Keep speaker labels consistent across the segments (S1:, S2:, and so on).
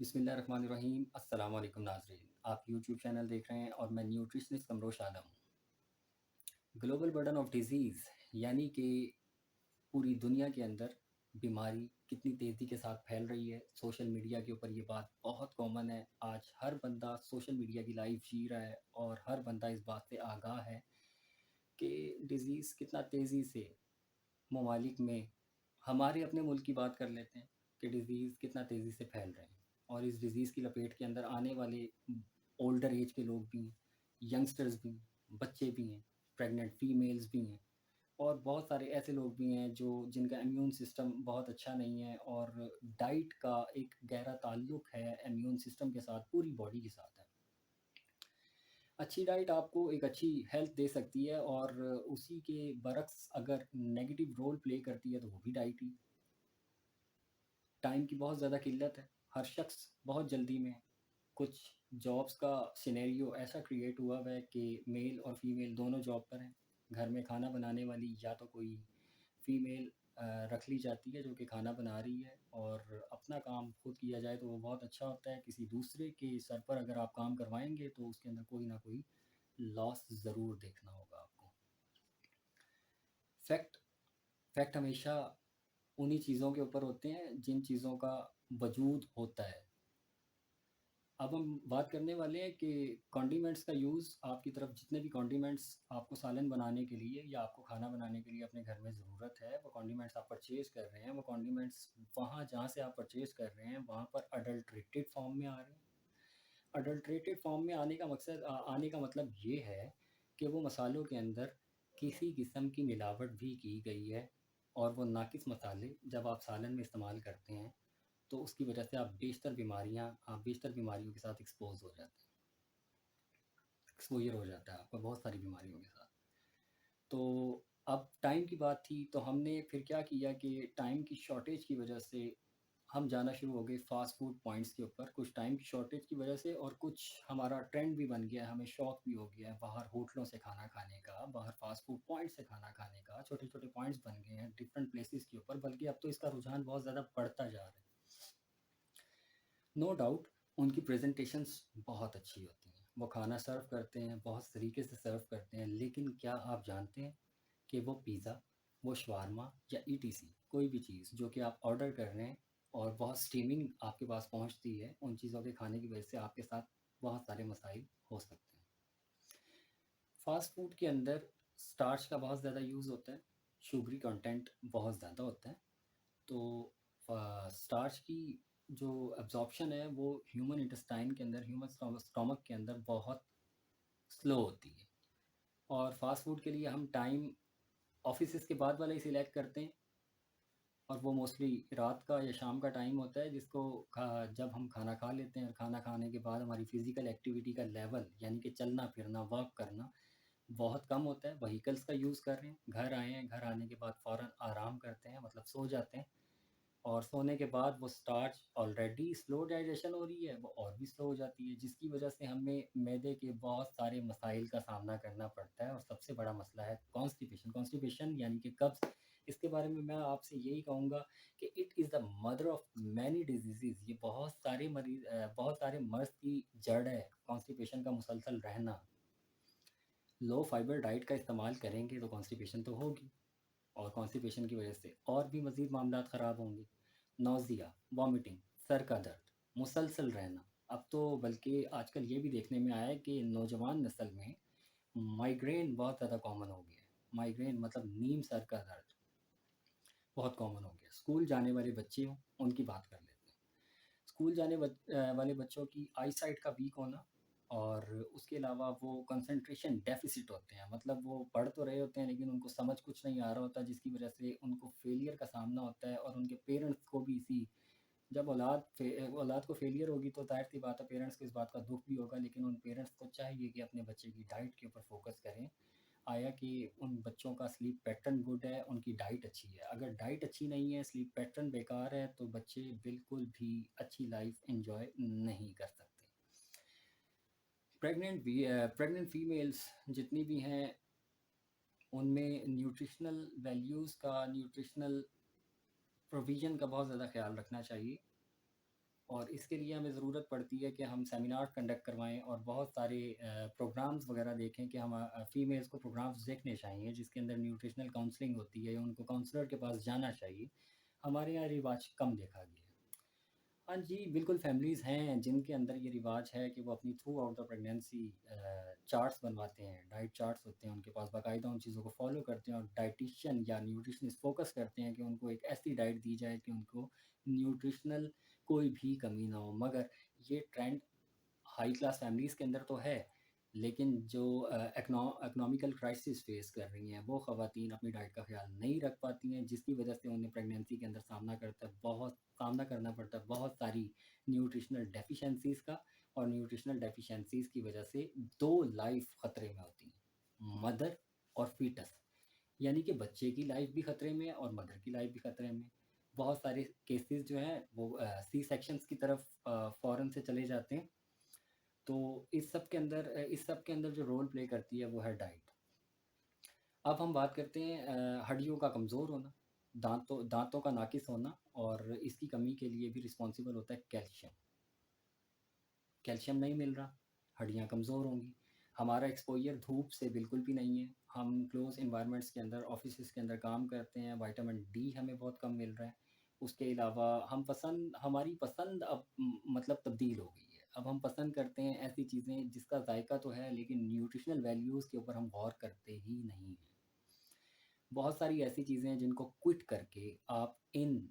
S1: बिस्मिल्लाहिर्रहमानिर्रहीम। अस्सलाम वालेकुम नाज़रीन। आप यूट्यूब चैनल देख रहे हैं और मैं न्यूट्रिशनिस्ट कमरोश आलम हूँ। ग्लोबल बर्डन ऑफ डिज़ीज़ यानी कि पूरी दुनिया के अंदर बीमारी कितनी तेज़ी के साथ फैल रही है। सोशल मीडिया के ऊपर ये बात बहुत कॉमन है। आज हर बंदा सोशल मीडिया की लाइफ जी रहा है और हर बंदा इस बात से आगाह है कि डिज़ीज़ कितना तेज़ी से ममालिक में, हमारे अपने मुल्क की बात कर लेते हैं कि डिज़ीज़ कितना तेज़ी से फैल रहे हैं और इस डिज़ीज़ की लपेट के अंदर आने वाले ओल्डर एज के लोग भी हैं, यंगस्टर्स भी हैं, बच्चे भी हैं, प्रेग्नेंट फीमेल्स भी हैं और बहुत सारे ऐसे लोग भी हैं जो जिनका इम्यून सिस्टम बहुत अच्छा नहीं है और डाइट का एक गहरा ताल्लुक है इम्यून सिस्टम के साथ, पूरी बॉडी के साथ है। अच्छी डाइट आपको एक अच्छी हेल्थ दे सकती है और उसी के बरक्स अगर नेगेटिव रोल प्ले करती है तो वो भी डाइट ही। टाइम की बहुत ज़्यादा किल्लत है, हर शख्स बहुत जल्दी में है। कुछ जॉब्स का सिनेरियो ऐसा क्रिएट हुआ हुआ है कि मेल और फीमेल दोनों जॉब पर हैं। घर में खाना बनाने वाली या तो कोई फीमेल रख ली जाती है जो कि खाना बना रही है और अपना काम खुद किया जाए तो वो बहुत अच्छा होता है। किसी दूसरे के सर पर अगर आप काम करवाएँगे तो उसके अंदर कोई ना कोई लॉस ज़रूर देखना होगा आपको। फैक्ट फैक्ट हमेशा उन्हीं चीज़ों के ऊपर होते हैं जिन चीज़ों का वजूद होता है। अब हम बात करने वाले हैं कि कॉन्डिमेंट्स का यूज़ आपकी तरफ जितने भी कॉन्डिमेंट्स आपको सालन बनाने के लिए या आपको खाना बनाने के लिए अपने घर में ज़रूरत है, वो कॉन्डिमेंट्स आप परचेज़ कर रहे हैं, वो कॉन्डिमेंट्स वहाँ जहाँ से आप परचेज़ कर रहे हैं, वहाँ पर अडल्ट्रेटेड फ़ॉर्म में आ रहे हैं। अडल्ट्रेटेड फ़ॉर्म में आने का आने का मतलब ये है कि वो मसालों के अंदर किसी किस्म की मिलावट भी की गई है और वो नाकिस मसाले जब आप सालन में इस्तेमाल करते हैं तो उसकी वजह से आप बेशतर बीमारियों के साथ एक्सपोज़र हो जाता है आपका बहुत सारी बीमारियों के साथ। तो अब टाइम की बात थी तो हमने फिर क्या किया कि टाइम की शॉर्टेज की वजह से हम जाना शुरू हो गए फ़ास्ट फूड पॉइंट्स के ऊपर, कुछ टाइम की शॉर्टेज की वजह से और कुछ हमारा ट्रेंड भी बन गया है, हमें शौक भी हो गया है बाहर होटलों से खाना खाने का, बाहर फ़ास्ट फूड पॉइंट से खाना खाने का, छोटे-छोटे पॉइंट्स बन गए हैं डिफरेंट प्लेसेस के ऊपर, बल्कि अब तो इसका रुझान बहुत ज़्यादा बढ़ता जा रहा है। नो डाउट उनकी प्रेज़ेंटेशंस बहुत अच्छी होती हैं, वो खाना सर्व करते हैं, बहुत तरीके से सर्व करते हैं, लेकिन क्या आप जानते हैं कि वो पिज़्ज़ा, वो शवारमा या ईटीसी कोई भी चीज़ जो कि आप ऑर्डर कर रहे हैं और बहुत स्टीमिंग आपके पास पहुंचती है, उन चीज़ों के खाने की वजह से आपके साथ बहुत सारे मसाइल हो सकते हैं। फ़ास्ट फूड के अंदर स्टार्च का बहुत ज़्यादा यूज़ होता है, शुगरी कंटेंट बहुत ज़्यादा होता है, तो स्टार्च की जो एब्ज़ॉर्प्शन है वो ह्यूमन इंटेस्टाइन के अंदर, ह्यूमन स्टोमक के अंदर बहुत स्लो होती है और फ़ास्ट फूड के लिए हम टाइम ऑफिसेज़ के बाद वाला ही सिलेक्ट करते हैं और वो मोस्टली रात का या शाम का टाइम होता है जिसको जब हम खाना खा लेते हैं और खाना खाने के बाद हमारी फ़िज़िकल एक्टिविटी का लेवल यानी कि चलना-फिरना, वॉक करना बहुत कम होता है। व्हीकल्स का यूज़ कर रहे हैं, घर आए हैं, घर आने के बाद फ़ौरन आराम करते हैं मतलब सो जाते हैं और सोने के बाद वो स्टार्च ऑलरेडी स्लो डाइजेशन हो रही है, वो और भी स्लो हो जाती है जिसकी वजह से हमें मैदे के बहुत सारे मसाइल का सामना करना पड़ता है और सबसे बड़ा मसला है कॉन्स्टिपेशन। कॉन्स्टिपेशन यानी कि कब्ज़। इसके बारे में मैं आपसे यही कहूँगा कि it is the mother of many diseases. ये बहुत सारे मर्ज़ की जड़ है कॉन्स्टिपेशन का मुसलसल रहना। लो फाइबर डाइट का इस्तेमाल करेंगे तो कॉन्स्टिपेशन तो होगी और कॉन्स्टिपेशन की वजह से और भी मज़ीद मामलात ख़राब होंगे। नौज़िया, वॉमिटिंग, सर का दर्द, मुसलसल रहना। अब तो बल्कि आजकल ये भी देखने में आया है कि नौजवान नस्ल में माइग्रेन बहुत ज़्यादा कॉमन हो गया है। माइग्रेन मतलब नीम सर का दर्द बहुत कॉमन हो गया। स्कूल जाने वाले बच्चे हों, उनकी बात कर लेते हैं। स्कूल वाले बच्चों की आईसाइट का वीक होना और उसके अलावा वो कंसंट्रेशन डेफ़िसिट होते हैं। मतलब वो पढ़ तो रहे होते हैं लेकिन उनको समझ कुछ नहीं आ रहा होता जिसकी वज़ह से उनको फेलियर का सामना होता है और उनके पेरेंट्स को भी इसी जब औलाद को फेलियर होगी तो ज़ाहिर-सी बात है पेरेंट्स को इस बात का दुःख भी होगा लेकिन उन पेरेंट्स को चाहिए कि अपने बच्चे की डाइट के ऊपर फ़ोकस करें। आया कि उन बच्चों का स्लीप पैटर्न गुड है, उनकी डाइट अच्छी है। अगर डाइट अच्छी नहीं है, स्लीप पैटर्न बेकार है, तो बच्चे बिल्कुल भी अच्छी लाइफ़ एन्जॉय नहीं कर सकते। प्रेग्नेंट फीमेल्स जितनी भी हैं, उनमें न्यूट्रिशनल वैल्यूज़ का, न्यूट्रिशनल प्रोविज़न का बहुत ज़्यादा ख़्याल रखना चाहिए। और इसके लिए हमें ज़रूरत पड़ती है कि हम सेमिनार कंडक्ट करवाएँ और बहुत सारे प्रोग्राम्स वगैरह देखें कि हम फ़ीमेल्स को प्रोग्राम्स देखने चाहिए जिसके अंदर न्यूट्रिशनल काउंसलिंग होती है, उनको काउंसलर के पास जाना चाहिए। हमारे यहाँ रिवाज कम देखा गया है। हाँ जी, बिल्कुल फैमिलीज़ हैं जिनके अंदर ये रिवाज है कि वो अपनी through out the pregnancy charts बनवाते हैं, डाइट चार्ट्स होते हैं उनके पास, बाकायदा उन चीज़ों को फ़ॉलो करते हैं और डाइटिशियन या न्यूट्रिशनिस्ट फ़ोकस करते हैं कि उनको एक ऐसी डाइट दी जाए कि उनको न्यूट्रिशनल कोई भी कमी ना हो। मगर ये ट्रेंड हाई क्लास फैमिलीज़ के अंदर तो है, लेकिन जो इकोनॉमिकल क्राइसिस फ़ेस कर रही हैं, वो ख़वातीन अपनी डाइट का ख़्याल नहीं रख पाती हैं, जिसकी वजह से उन्हें प्रेगनेंसी के अंदर सामना करना पड़ता है बहुत सारी न्यूट्रिशनल डेफ़िशिएंसीज़ का। और न्यूट्रिशनल डेफ़िशिएंसीज़ की वजह से 2 लाइफ़ ख़तरे में होती हैं, मदर और फ़ीटस। यानी कि बच्चे की लाइफ़ भी ख़तरे में है और मदर की लाइफ़ भी ख़तरे में है। बहुत सारे केसेज़ जो हैं वो सी सेक्शंस की तरफ फ़ौरन से चले जाते हैं। तो इस सब के अंदर जो रोल प्ले करती है वो है डाइट। अब हम बात करते हैं हड्डियों का कमज़ोर होना, दाँतों का नाक़िस होना और इसकी कमी के लिए भी रिस्पॉन्सिबल होता है कैल्शियम। कैल्शियम नहीं मिल रहा, हड्डियाँ कमज़ोर होंगी। हमारा एक्सपोज़र धूप से बिल्कुल भी नहीं है। हम क्लोज़ एनवायरनमेंट्स के अंदर, ऑफ़िसेज़ के अंदर काम करते हैं, विटामिन डी हमें बहुत कम मिल रहा है। उसके अलावा हमारी पसंद अब मतलब तब्दील हो गई है। अब हम पसंद करते हैं ऐसी चीज़ें जिसका ज़ायक़ा तो है लेकिन न्यूट्रिशनल वैल्यूज़ के ऊपर हम गौर करते ही नहीं हैं। बहुत सारी ऐसी चीज़ें हैं जिनको क्विट करके आप इन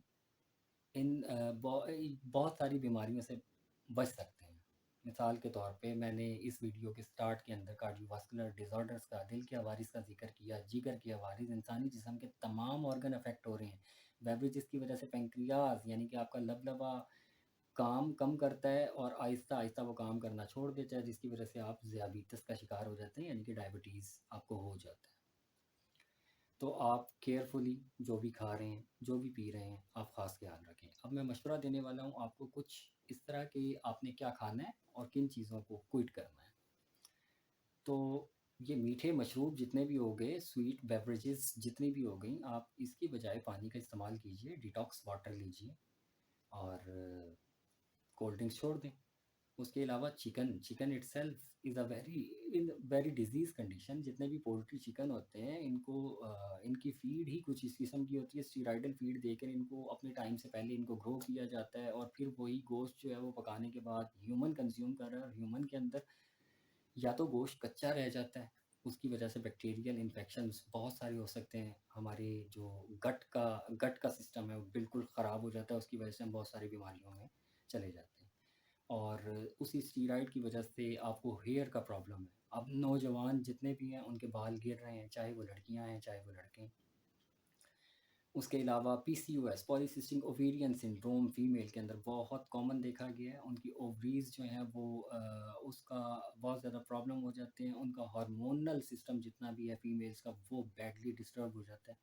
S1: इन बहुत सारी बीमारियों से बच सकते हैं। मिसाल के तौर पे मैंने इस वीडियो के स्टार्ट के अंदर कार्डियोवास्कुलर डिसऑर्डर्स का, दिल के अवारिस का ज़िक्र किया, जिगर के अवारिस, इंसानी जिस्म के तमाम ऑर्गन अफ़ेक्ट हो रहे हैं। बेवरेजेस की वजह से पैंक्रियाज़ यानी कि आपका लबलबा काम कम करता है और आहिस्ता-आहिस्ता वो काम करना छोड़ देता है जिसकी वजह से आप ज़ियाबितस का शिकार हो जाते हैं यानी कि डायबिटीज़ आपको हो जाता है। तो आप केयरफुली जो भी खा रहे हैं, जो भी पी रहे हैं, आप ख़ास ख़्याल रखें। अब मैं मशवरा देने वाला हूँ आपको कुछ इस तरह कि आपने क्या खाना है और किन चीज़ों को क्विट करना है। तो ये मीठे मशरूब जितने भी हो गए, स्वीट बेवरेजेज़ जितनी भी हो गईं, आप इसकी बजाय पानी का इस्तेमाल कीजिए, डिटॉक्स वाटर लीजिए और कोल्ड ड्रिंक्स छोड़ दें। उसके अलावा chicken itself is a very disease condition. जितने भी पोल्ट्री चिकन होते हैं इनकी फ़ीड ही कुछ इस किस्म की होती है, स्टीरॉयडल फ़ीड देकर इनको अपने टाइम से पहले इनको ग्रो किया जाता है और फिर वही गोश्त जो है वो पकाने के बाद ह्यूमन कंज़्यूम कर रहा है और ह्यूमन के अंदर या तो गोश्त कच्चा रह जाता है, उसकी वजह से बैक्टीरियल इन्फेक्शंस बहुत सारे हो सकते हैं। हमारे जो गट का सिस्टम है वो बिल्कुल ख़राब हो जाता है, उसकी वजह से हम बहुत सारी बीमारियों में चले जाते हैं। और उसी स्टीरॉइड की वजह से आपको हेयर का प्रॉब्लम है। अब नौजवान जितने भी हैं उनके बाल गिर रहे हैं, चाहे वो लड़कियां हैं, चाहे वो लड़के हैं। उसके अलावा PCOS polycystic ovarian syndrome female के अंदर बहुत कॉमन देखा गया है। उनकी ओवरीज़ जो हैं वो उसका बहुत ज़्यादा प्रॉब्लम हो जाते हैं। उनका हार्मोनल सिस्टम जितना भी है फीमेल्स का वो बैडली डिस्टर्ब हो जाता है।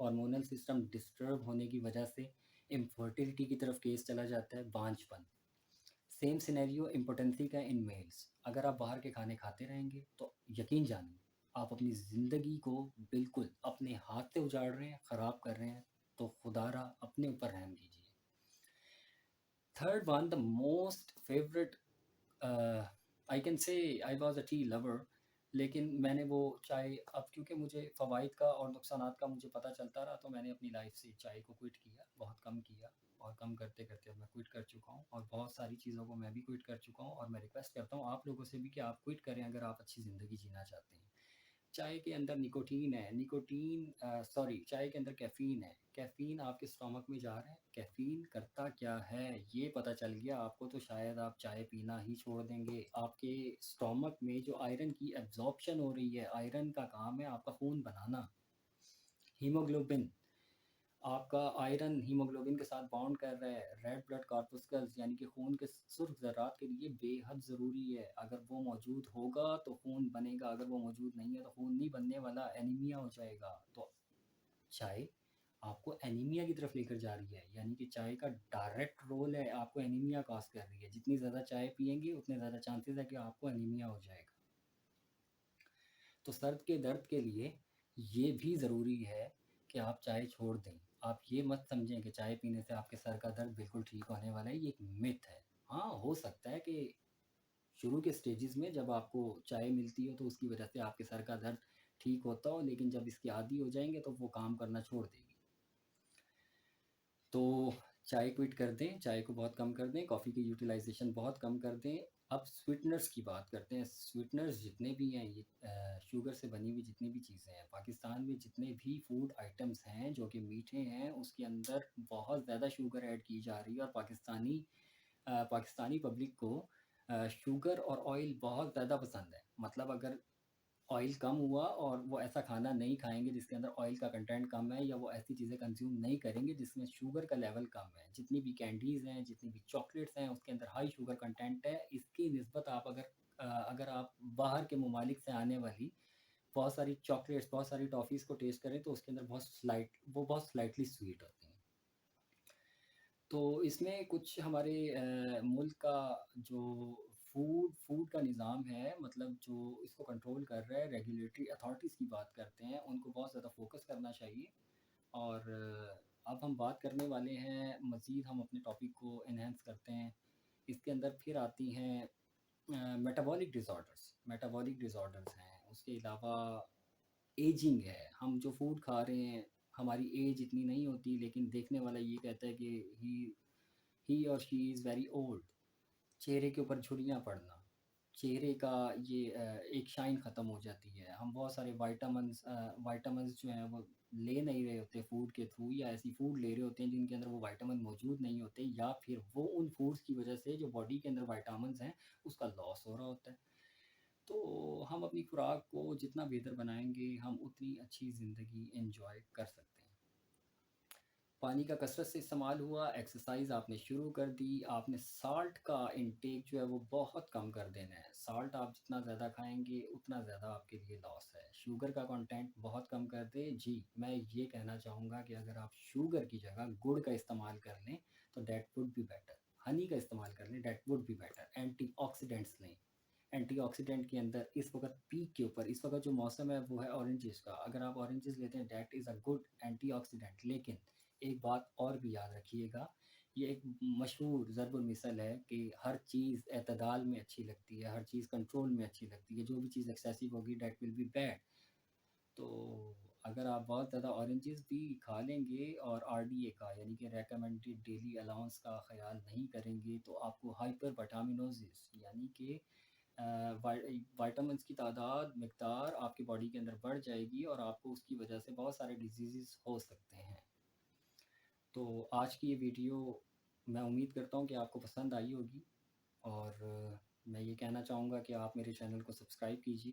S1: हार्मोनल सिस्टम डिस्टर्ब होने की वजह से इनफर्टिलिटी की तरफ केस चला जाता है, बांझपन। सेम सिनेरियो इम्पोटेंसी का इन मेल्स। अगर आप बाहर के खाने खाते रहेंगे तो यकीन जानिए आप अपनी ज़िंदगी को बिल्कुल अपने हाथ से उजाड़ रहे हैं, ख़राब कर रहे हैं। तो खुदारा अपने ऊपर रहम कीजिए। Third one, the most favourite, I can say I was a tea lover. लेकिन मैंने वो चाय, अब क्योंकि मुझे फ़वाइद का और नुकसानात का मुझे पता चलता रहा तो मैंने अपनी लाइफ से चाय को क्विट किया, बहुत कम किया। और कम करते करते अब मैं क्विट कर चुका हूँ और बहुत सारी चीज़ों को मैं भी क्विट कर चुका हूँ और मैं रिक्वेस्ट करता हूँ आप लोगों से भी कि आप क्विट करें अगर आप अच्छी ज़िंदगी जीना चाहते हैं। चाय के अंदर निकोटीन है, चाय के अंदर कैफ़ीन है। कैफ़ीन आपके स्टमक में जा रहा है। कैफ़ीन करता क्या है ये पता चल गया आपको तो शायद आप चाय पीना ही छोड़ देंगे। आपके स्टमक में जो आयरन की एब्ज़ॉर्प्शन हो रही है, आयरन का काम है आपका खून बनाना। हीमोग्लोबिन, आपका आयरन हीमोग्लोबिन के साथ बॉन्ड कर रहा है। रेड ब्लड कॉर्पस्कल्स यानी कि खून के सुर्ख ज़रात के लिए बेहद ज़रूरी है। अगर वो मौजूद होगा तो खून बनेगा, अगर वो मौजूद नहीं है तो खून नहीं बनने वाला, एनीमिया हो जाएगा। तो चाय आपको एनीमिया की तरफ लेकर जा रही है, यानी कि चाय का डायरेक्ट रोल है, आपको एनीमिया कॉज़ कर रही है। जितनी ज़्यादा चाय पिएँगे उतने ज़्यादा चांसेस है कि आपको एनीमिया हो जाएगा। तो सर के दर्द के लिए ये भी ज़रूरी है कि आप चाय छोड़ दें। आप ये मत समझें कि चाय पीने से आपके सर का दर्द बिल्कुल ठीक होने वाला है, ये एक मिथ है। हाँ, हो सकता है कि शुरू के स्टेजेस में जब आपको चाय मिलती हो तो उसकी वजह से आपके सर का दर्द ठीक होता हो, लेकिन जब इसके आदी हो जाएँगे तो वो काम करना छोड़ देगी। तो चाय क्विट कर दें, चाय को बहुत कम कर दें, कॉफ़ी की यूटिलाइज़ेशन बहुत कम कर दें। अब स्वीटनर्स की बात करते हैं। स्वीटनर्स जितने भी हैं ये शुगर से बनी हुई जितनी भी चीज़ें हैं, पाकिस्तान में जितने भी फूड आइटम्स हैं जो कि मीठे हैं, उसके अंदर बहुत ज़्यादा शुगर ऐड की जा रही है और पाकिस्तानी पब्लिक को शुगर और ऑयल बहुत ज़्यादा पसंद है। मतलब अगर ऑयल कम हुआ और वो ऐसा खाना नहीं खाएँगे जिसके अंदर ऑयल का कंटेंट कम है, या वो ऐसी चीज़ें कंज़्यूम नहीं करेंगे जिसमें शुगर का लेवल कम है। जितनी भी कैंडीज़ हैं, जितनी भी चॉकलेट्स हैं, उसके अंदर हाई शुगर कंटेंट है। इसकी निस्बत आप अगर आप बाहर के ममालिक से आने वाली बहुत सारी चॉकलेट्स, बहुत सारी टॉफ़ीज़ को टेस्ट करें तो उसके अंदर बहुत स्लाइटली स्वीट होती हैं। तो इसमें कुछ हमारे मुल्क का जो फूड का निज़ाम है, मतलब जो इसको कंट्रोल कर रहा है, रेगुलेटरी अथॉरिटीज़ की बात करते हैं, उनको बहुत ज़्यादा फ़ोकस करना चाहिए। और अब हम बात करने वाले हैं, मज़ीद हम अपने टॉपिक को एनहांस करते हैं। इसके अंदर फिर आती हैं मेटाबॉलिक डिसऑर्डर्स हैं। उसके अलावा एजिंग है, हम जो फूड खा रहे हैं, हमारी एज इतनी नहीं होती, लेकिन देखने वाला ये कहता है कि ही और शी इज़ वेरी ओल्ड। चेहरे के ऊपर झुर्रियाँ पड़ना, चेहरे का ये एक शाइन ख़त्म हो जाती है। हम बहुत सारे विटामिन्स जो हैं वो ले नहीं रहे होते फूड के थ्रू, या ऐसी फूड ले रहे होते हैं जिनके अंदर वो विटामिन मौजूद नहीं होते, या फिर वो उन फूड्स की वज़ह से जो बॉडी के अंदर विटामिन्स हैं उसका लॉस हो रहा होता है। तो हम अपनी खुराक को जितना बेहतर बनाएँगे, हम उतनी अच्छी ज़िंदगी एन्जॉय कर सकते हैं। पानी का कसरत से इस्तेमाल हुआ, एक्सरसाइज़ आपने शुरू कर दी, आपने साल्ट का इंटेक जो है वो बहुत कम कर देना है। साल्ट आप जितना ज़्यादा खाएँगे उतना ज़्यादा आपके लिए लॉस है। शुगर का कंटेंट बहुत कम कर दें। जी, मैं ये कहना चाहूँगा कि अगर आप शुगर की जगह गुड़ का इस्तेमाल कर लें तो that would be better. Honey का इस्तेमाल कर लें, that would be better. Antioxidants लें। एंटीऑक्सीडेंट के अंदर इस वक़्त पीक के ऊपर, इस वक़्त जो मौसम है वो है ऑरेंजेस का। अगर आप ऑरेंजेस लेते हैं that is a good antioxidant. लेकिन एक बात और भी याद रखिएगा, ये एक मशहूर ज़रुल मिसल है कि हर चीज़ एतदाल में अच्छी लगती है, हर चीज़ कंट्रोल में अच्छी लगती है, जो भी चीज़ एक्सेसिव होगी दैट विल बी बैड। तो अगर आप बहुत ज़्यादा ऑरेंजेस भी खा लेंगे और आरडीए का यानी कि रिकमेंडेड डेली अलाउंस का ख़्याल नहीं करेंगे तो आपको हाइपर विटामिनोसिस यानी कि विटामिन्स की मिकदार आपकी बॉडी के अंदर बढ़ जाएगी और आपको उसकी वजह से बहुत सारे डिजीज़ हो सकते हैं। तो आज की ये वीडियो मैं उम्मीद करता हूँ कि आपको पसंद आई होगी, और मैं ये कहना चाहूँगा कि आप मेरे चैनल को सब्सक्राइब कीजिए।